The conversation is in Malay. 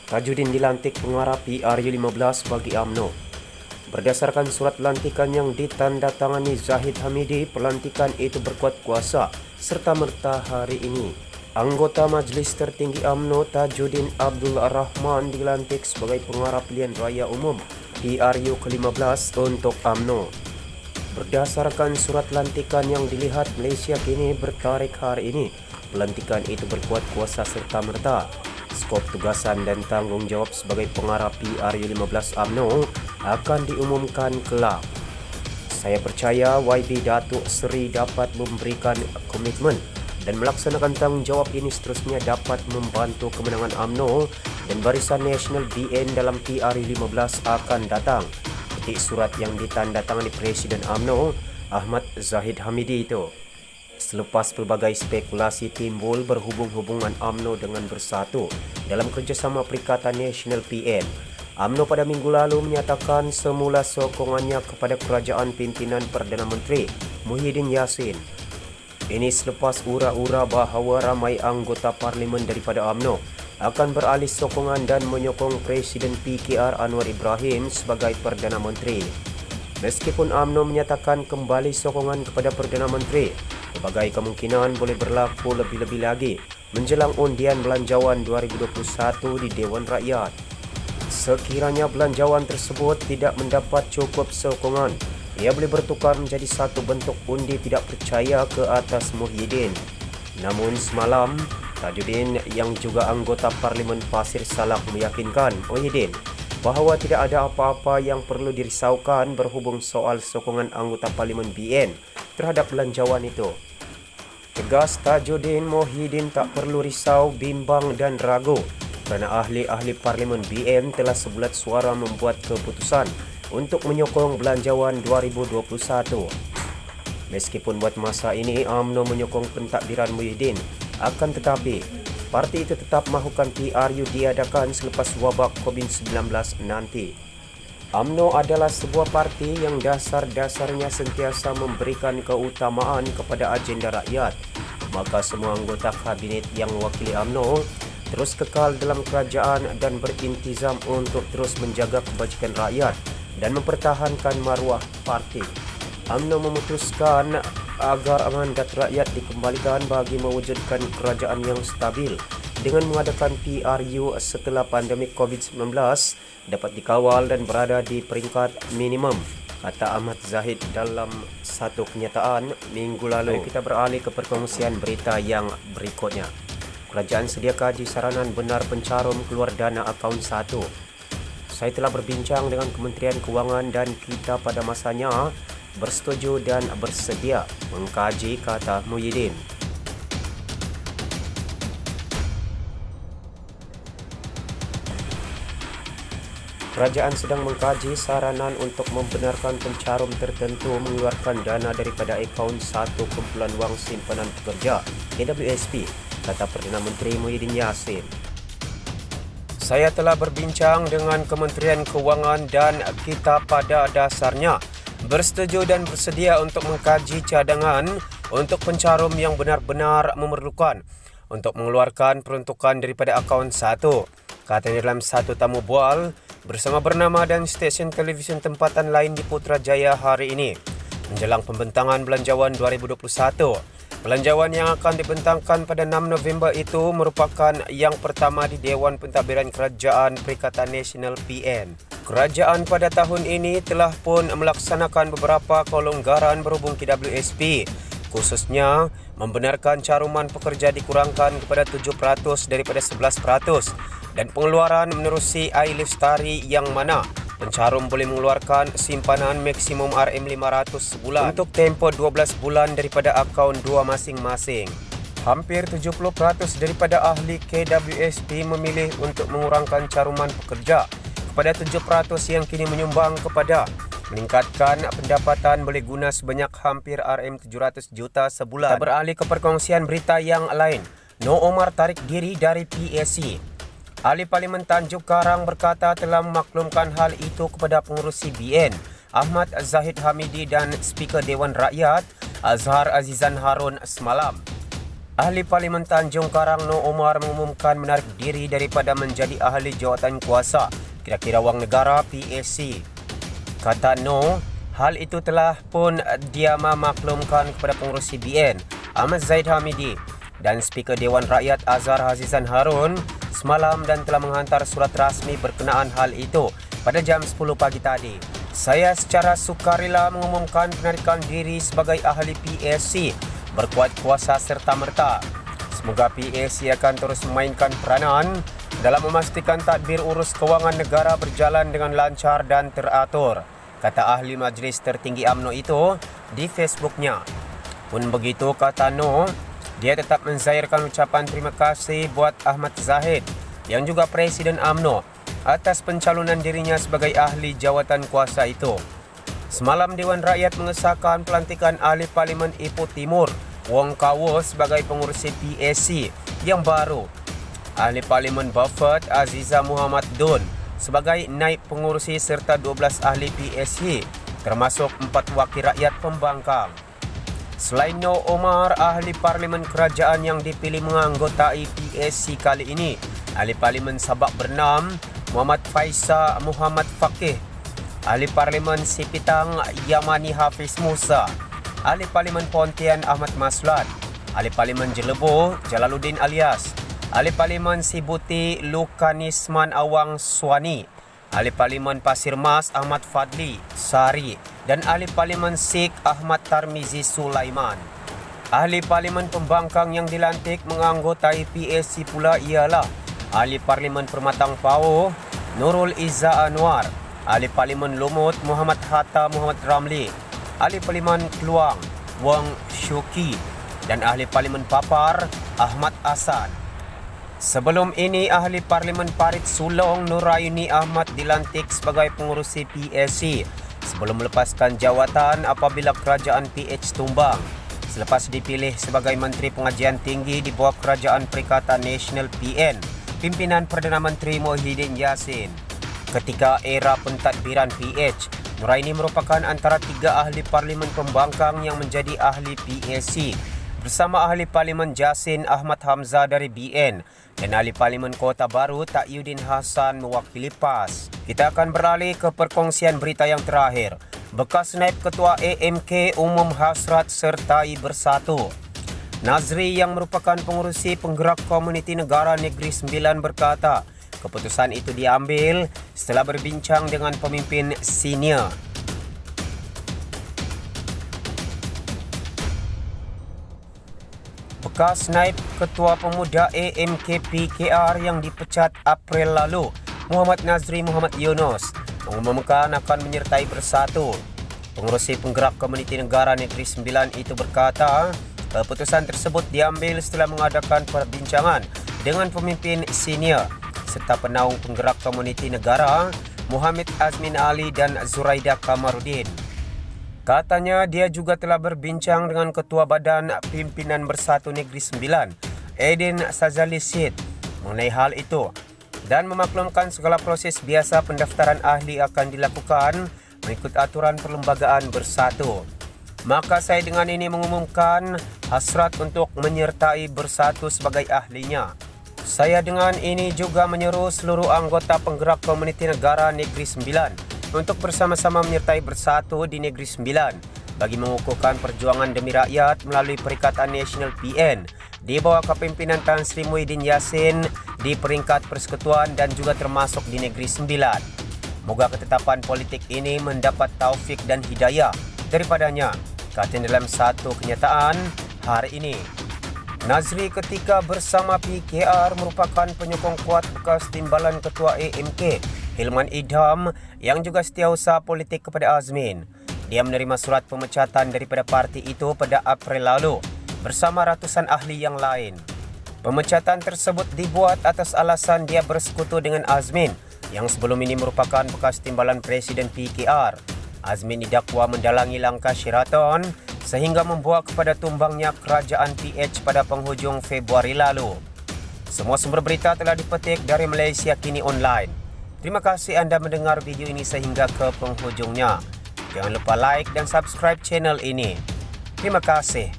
Tajudin dilantik pengarah PRU15 bagi UMNO. Berdasarkan surat lantikan yang ditandatangani Zahid Hamidi, pelantikan itu berkuat kuasa serta-merta hari ini. Anggota Majlis Tertinggi UMNO Tajudin Abdul Rahman dilantik sebagai pengarah pilihan raya umum PRU ke-15 untuk UMNO. Berdasarkan surat lantikan yang dilihat Malaysia kini bertarikh hari ini, pelantikan itu berkuat kuasa serta-merta. Skop tugasan dan tanggungjawab sebagai pengarah PRU15 UMNO akan diumumkan kelak. Saya percaya YB Datuk Seri dapat memberikan komitmen dan melaksanakan tanggungjawab ini, seterusnya dapat membantu kemenangan UMNO dan Barisan Nasional BN dalam PRU15 akan datang. Ketik surat yang ditandatangani Presiden UMNO Ahmad Zahid Hamidi itu. Selepas pelbagai spekulasi timbul berhubung-hubungan UMNO dengan Bersatu dalam kerjasama Perikatan Nasional PN, UMNO pada minggu lalu menyatakan semula sokongannya kepada kerajaan pimpinan Perdana Menteri Muhyiddin Yassin. Ini selepas ura-ura bahawa ramai anggota parlimen daripada UMNO akan beralih sokongan dan menyokong Presiden PKR Anwar Ibrahim sebagai Perdana Menteri. Meskipun UMNO menyatakan kembali sokongan kepada Perdana Menteri, pelbagai kemungkinan boleh berlaku lebih-lebih lagi menjelang undian belanjawan 2021 di Dewan Rakyat. Sekiranya belanjawan tersebut tidak mendapat cukup sokongan, ia boleh bertukar menjadi satu bentuk undi tidak percaya ke atas Muhyiddin. Namun semalam, Tajudin yang juga anggota Parlimen Pasir Salak meyakinkan Muhyiddin bahawa tidak ada apa-apa yang perlu dirisaukan berhubung soal sokongan anggota Parlimen BN terhadap belanjawan itu. Tegas Tajudin, Muhyiddin tak perlu risau, bimbang dan ragu kerana ahli-ahli Parlimen BN telah sebulat suara membuat keputusan untuk menyokong belanjawan 2021. Meskipun buat masa ini UMNO menyokong pentadbiran Muhyiddin, akan tetapi parti itu tetap mahukan PRU diadakan selepas wabak COVID-19 nanti. UMNO adalah sebuah parti yang dasar-dasarnya sentiasa memberikan keutamaan kepada agenda rakyat. Maka semua anggota kabinet yang mewakili UMNO terus kekal dalam kerajaan dan berintizam untuk terus menjaga kebajikan rakyat dan mempertahankan maruah parti. UMNO memutuskan agar mandat rakyat dikembalikan bagi mewujudkan kerajaan yang stabil dengan mengadakan PRU setelah pandemik COVID-19 dapat dikawal dan berada di peringkat minimum, kata Ahmad Zahid dalam satu kenyataan minggu lalu. Kita beralih ke perkongsian berita yang berikutnya. Kerajaan sedia kaji saranan benar pencarum keluar dana akaun 1. Saya telah berbincang dengan Kementerian Kewangan dan kita pada masanya bersetuju dan bersedia mengkaji, kata Muhyiddin. Kerajaan sedang mengkaji saranan untuk membenarkan pencarum tertentu mengeluarkan dana daripada akaun 1 kumpulan wang simpanan pekerja KWSP, kata Perdana Menteri Muhyiddin Yassin. Saya telah berbincang dengan Kementerian Kewangan dan kita pada dasarnya bersetuju dan bersedia untuk mengkaji cadangan untuk pencarum yang benar-benar memerlukan untuk mengeluarkan peruntukan daripada akaun 1, katanya dalam satu tamu bual bersama Bernama dan stesen televisyen tempatan lain di Putrajaya hari ini menjelang pembentangan belanjawan 2021. Belanjawan yang akan dibentangkan pada 6 November itu merupakan yang pertama di Dewan Pentadbiran Kerajaan Perikatan Nasional PN. Kerajaan pada tahun ini telah pun melaksanakan beberapa kelonggaran berhubung KWSP, khususnya membenarkan caruman pekerja dikurangkan kepada 7% daripada 11% dan pengeluaran menerusi iLestari yang mana pencarum boleh mengeluarkan simpanan maksimum RM500 sebulan untuk tempoh 12 bulan daripada akaun 2 masing-masing. Hampir 70% daripada ahli KWSP memilih untuk mengurangkan caruman pekerja kepada 7% yang kini menyumbang kepada meningkatkan pendapatan boleh guna sebanyak hampir RM700 juta sebulan. Kita beralih ke perkongsian berita yang lain. No Omar tarik diri dari PSC. Ahli Parlimen Tanjung Karang berkata telah memaklumkan hal itu kepada pengerusi BN Ahmad Zahid Hamidi dan Speaker Dewan Rakyat Azhar Azizan Harun semalam. Ahli Parlimen Tanjung Karang Noh Omar mengumumkan menarik diri daripada menjadi ahli jawatan kuasa Kira-kira Wang Negara PAC. Kata Noh, hal itu telah pun dia memaklumkan kepada pengurus CBN Ahmad Zahid Hamidi dan Speaker Dewan Rakyat Azhar Azizan Harun semalam dan telah menghantar surat rasmi berkenaan hal itu pada jam 10 pagi tadi. Saya secara sukarela mengumumkan penarikan diri sebagai ahli PAC berkuat kuasa serta-merta. Semoga PAC akan terus memainkan peranan dalam memastikan tadbir urus kewangan negara berjalan dengan lancar dan teratur, kata ahli Majlis Tertinggi UMNO itu di Facebooknya. Pun begitu, kata Noh, dia tetap menzahirkan ucapan terima kasih buat Ahmad Zahid yang juga Presiden UMNO atas pencalonan dirinya sebagai ahli jawatan kuasa itu. Semalam Dewan Rakyat mengesahkan pelantikan ahli Parlimen Ipoh Timur Wong Kawo sebagai pengurus PAC yang baru. Ahli Parlimen Beaufort Aziza Muhammad Dun sebagai naib pengurusi serta 12 ahli PAC termasuk 4 wakil rakyat pembangkang. Selain Noh Omar, ahli Parlimen Kerajaan yang dipilih menganggotai PAC kali ini, ahli Parlimen Sabak Bernam Muhammad Faisal Muhammad Faqih, ahli Parlimen Sipitang Yamani Hafiz Musa, ahli Parlimen Pontian Ahmad Maslan, ahli Parlimen Jelebo Jalaluddin Alias, ahli Parlimen Sibuti Lukanisman Awang Swani, ahli Parlimen Pasir Mas Ahmad Fadli Sari dan ahli Parlimen Sikh Ahmad Tarmizi Sulaiman. Ahli Parlimen Pembangkang yang dilantik menganggotai PAC pula ialah ahli Parlimen Permatang Pao Nurul Izzah Anwar, ahli Parlimen Lumut Muhammad Hatta Muhammad Ramli, ahli Parlimen Keluang Wong Syuki dan ahli Parlimen Papar Ahmad Hasan. Sebelum ini, ahli Parlimen Parit Sulong Nuraini Ahmad dilantik sebagai pengurusi PAC sebelum melepaskan jawatan apabila kerajaan PH tumbang selepas dipilih sebagai Menteri Pengajian Tinggi di bawah Kerajaan Perikatan Nasional PN pimpinan Perdana Menteri Muhyiddin Yassin. Ketika era pentadbiran PH, Nuraini merupakan antara 3 ahli Parlimen Pembangkang yang menjadi ahli PAC bersama ahli Parlimen Jasin Ahmad Hamzah dari BN dan ahli Parlimen Kota Baru Takyuddin Hasan mewakili PAS. Kita akan beralih ke perkongsian berita yang terakhir. Bekas naib ketua AMK umum hasrat sertai bersatu. Nazri yang merupakan pengurusi penggerak komuniti negara Negeri Sembilan berkata, keputusan itu diambil setelah berbincang dengan pemimpin senior. Bekas naib ketua pemuda AMK PKR yang dipecat April lalu, Muhammad Nazri Muhammad Yunus, mengumumkan akan menyertai bersatu. Pengurusi penggerak komuniti negara Negeri Sembilan itu berkata, keputusan tersebut diambil setelah mengadakan perbincangan dengan pemimpin senior serta penaung penggerak komuniti negara Muhammad Azmin Ali dan Zuraida Kamarudin. Katanya dia juga telah berbincang dengan Ketua Badan Pimpinan Bersatu Negeri Sembilan, Aidin Sazali Sid, mengenai hal itu dan memaklumkan segala proses biasa pendaftaran ahli akan dilakukan mengikut aturan perlembagaan bersatu. Maka saya dengan ini mengumumkan hasrat untuk menyertai bersatu sebagai ahlinya. Saya dengan ini juga menyeru seluruh anggota penggerak komuniti negara Negeri Sembilan untuk bersama-sama menyertai bersatu di Negeri Sembilan bagi mengukuhkan perjuangan demi rakyat melalui Perikatan Nasional PN di bawah kepimpinan Tan Sri Muhyiddin Yassin di peringkat persekutuan dan juga termasuk di Negeri Sembilan. Moga ketetapan politik ini mendapat taufik dan hidayah daripadanya, kata dalam satu kenyataan hari ini. Nazri ketika bersama PKR merupakan penyokong kuat bekas timbalan Ketua AMK Hilman Idham yang juga setiausaha politik kepada Azmin. Dia menerima surat pemecatan daripada parti itu pada April lalu bersama ratusan ahli yang lain. Pemecatan tersebut dibuat atas alasan dia bersekutu dengan Azmin yang sebelum ini merupakan bekas timbalan Presiden PKR. Azmin didakwa mendalangi langkah Sheraton sehingga membawa kepada tumbangnya kerajaan PH pada penghujung Februari lalu. Semua sumber berita telah dipetik dari Malaysia Kini Online. Terima kasih anda mendengar video ini sehingga ke penghujungnya. Jangan lupa like dan subscribe channel ini. Terima kasih.